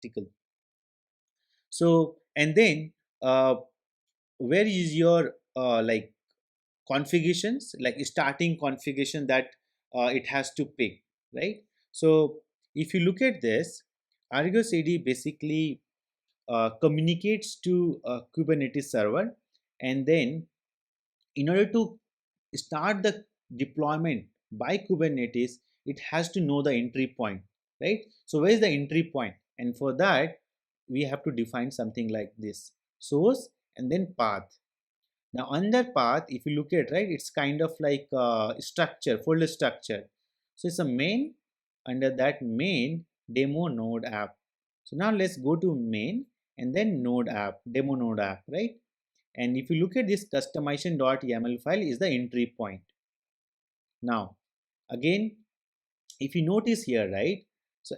practical. So and then where is your like configurations, like starting configuration that it has to pick, right? So if you look at this, Argo CD basically communicates to a Kubernetes server, and then in order to start the deployment by Kubernetes, it has to know the entry point, right? So where is the entry point? And for that, we have to define something like this: source and then path. Now under path, if you look at, right, it's kind of like structure, folder structure. So it's a main, under that main demo node app. So now let's go to main and then node app, demo node app, right? And if you look at this customization.yaml file is the entry point. Now again, if you notice here, right, so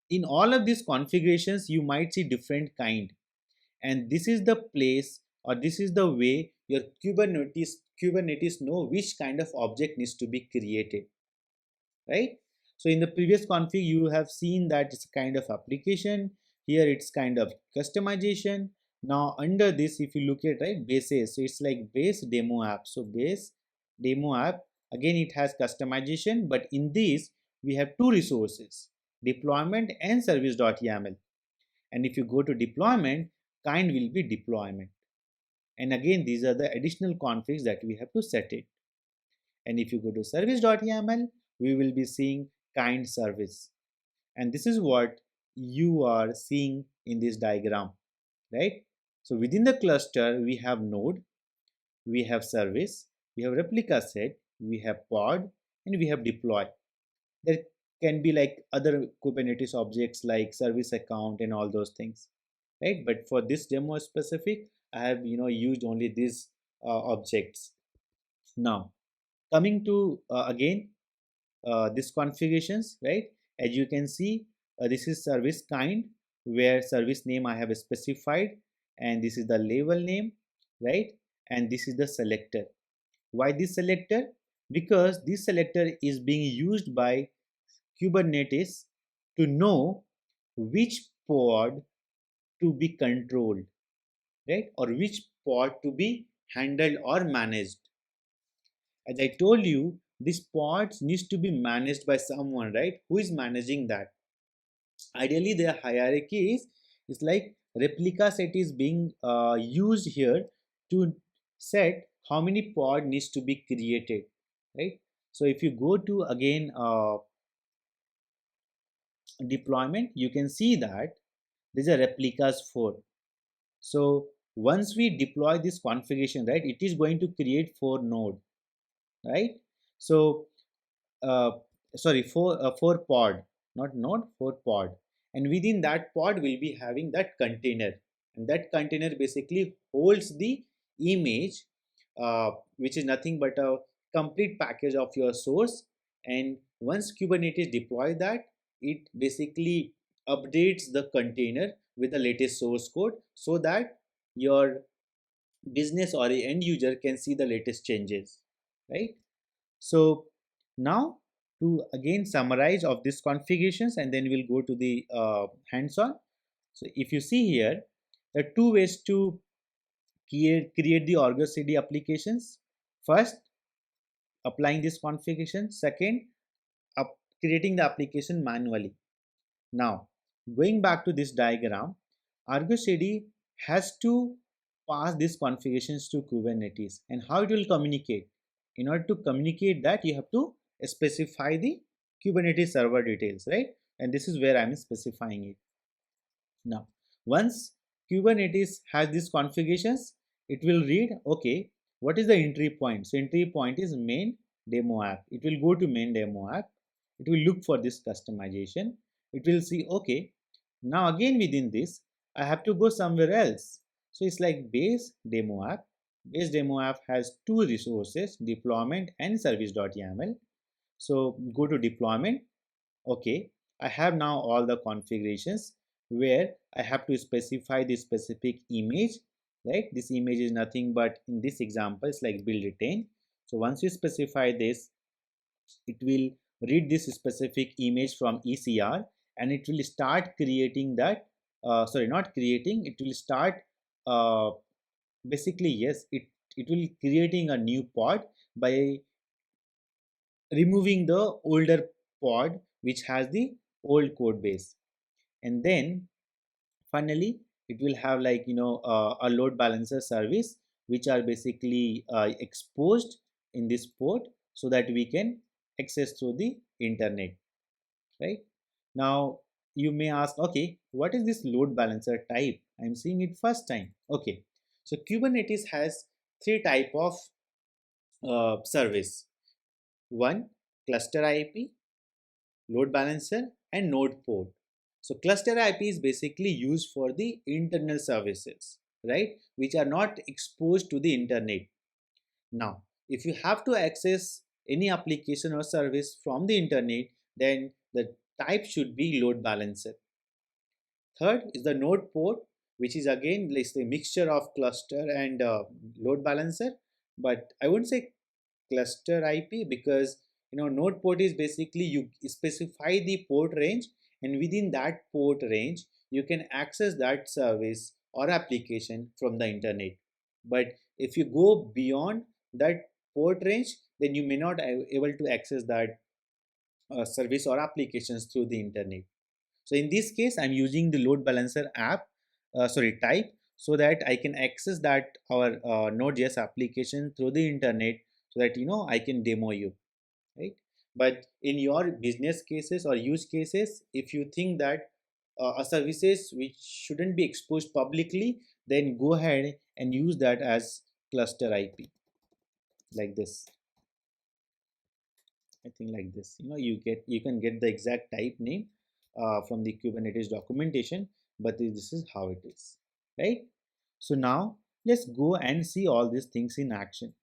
in all of these configurations you might see different kind, and this is the place, or this is the way your Kubernetes know which kind of object needs to be created, right? So in the previous config you have seen that it's a kind of application, here it's kind of customization. Now under this, if you look at, right, bases, so it's like base demo app. So base demo app, again it has customization, but in this we have two resources, deployment and service.yaml. And if you go to deployment, kind will be deployment, and again these are the additional configs that we have to set it. And if you go to service.yaml, we will be seeing kind service, and this is what you are seeing in this diagram, right? So within the cluster we have node, we have service, we have replica set, we have pod, and we have deploy. There can be like other Kubernetes objects like service account and all those things, right? But for this demo specific, I have used only these objects. Now coming to again this configurations, right? As you can see, this is service kind, where service name I have specified, and this is the label name, right? And this is the selector. Why this selector? Because this selector is being used by Kubernetes to know which pod to be controlled, right? Or which pod to be handled or managed. As I told you, these pods needs to be managed by someone, right? Who is managing that? Ideally, their hierarchy is like replica set is being used here to set how many pod needs to be created, right? So if you go to again deployment, you can see that these are replicas 4. So once we deploy this configuration, right, it is going to create 4 node, right? So uh, sorry, 4 pod, not node, 4 pod, and within that pod will be having that container, and that container basically holds the image, which is nothing but a complete package of your source. And once Kubernetes deploy that, it basically updates the container with the latest source code, so that your business or the end user can see the latest changes, right? So now to again summarize of these configurations, and then we'll go to the hands-on. So if you see here, there are two ways to create the Argo CD applications. First, applying this configuration. Second, creating the application manually. Now, going back to this diagram, Argo CD has to pass these configurations to Kubernetes, and how it will communicate. In order to communicate that, you have to specify the Kubernetes server details, right? And this is where I'm specifying it. Now, once Kubernetes has these configurations, it will read, okay, what is the entry point? So entry point is main demo app. It will go to main demo app. It will look for this customization. It will see, okay, now again within this, I have to go somewhere else. So it's like base demo app. Base demo app has two resources, deployment and service.yaml. So go to deployment. Okay, I have now all the configurations where I have to specify the specific image, right? This image is nothing but, in this example, it's like build retain. So once you specify this, it will read this specific image from ECR, and it will start creating that sorry, not creating, it will start uh, basically, yes, it will creating a new pod by removing the older pod which has the old code base. And then finally it will have like a load balancer service which are basically exposed in this port so that we can access through the internet, right? Now you may ask, okay, what is this load balancer type? I'm seeing it first time. Okay, so Kubernetes has three type of service. One, cluster IP, load balancer, and node port. So cluster IP is basically used for the internal services, right, which are not exposed to the internet. Now if you have to access any application or service from the internet, then the type should be load balancer. Third is the node port, which is again like a mixture of cluster and load balancer, but I wouldn't say cluster IP, because node port is basically you specify the port range, and within that port range you can access that service or application from the internet. But if you go beyond that port range, then you may not able to access that service or applications through the internet. So in this case, I'm using the load balancer type, so that I can access that our Node.js application through the internet, so that I can demo you, right? But in your business cases or use cases, if you think that a services which shouldn't be exposed publicly, then go ahead and use that as cluster IP, like this. I think like this. You can get the exact type name from the Kubernetes documentation, but this is how it is, right? So now let's go and see all these things in action.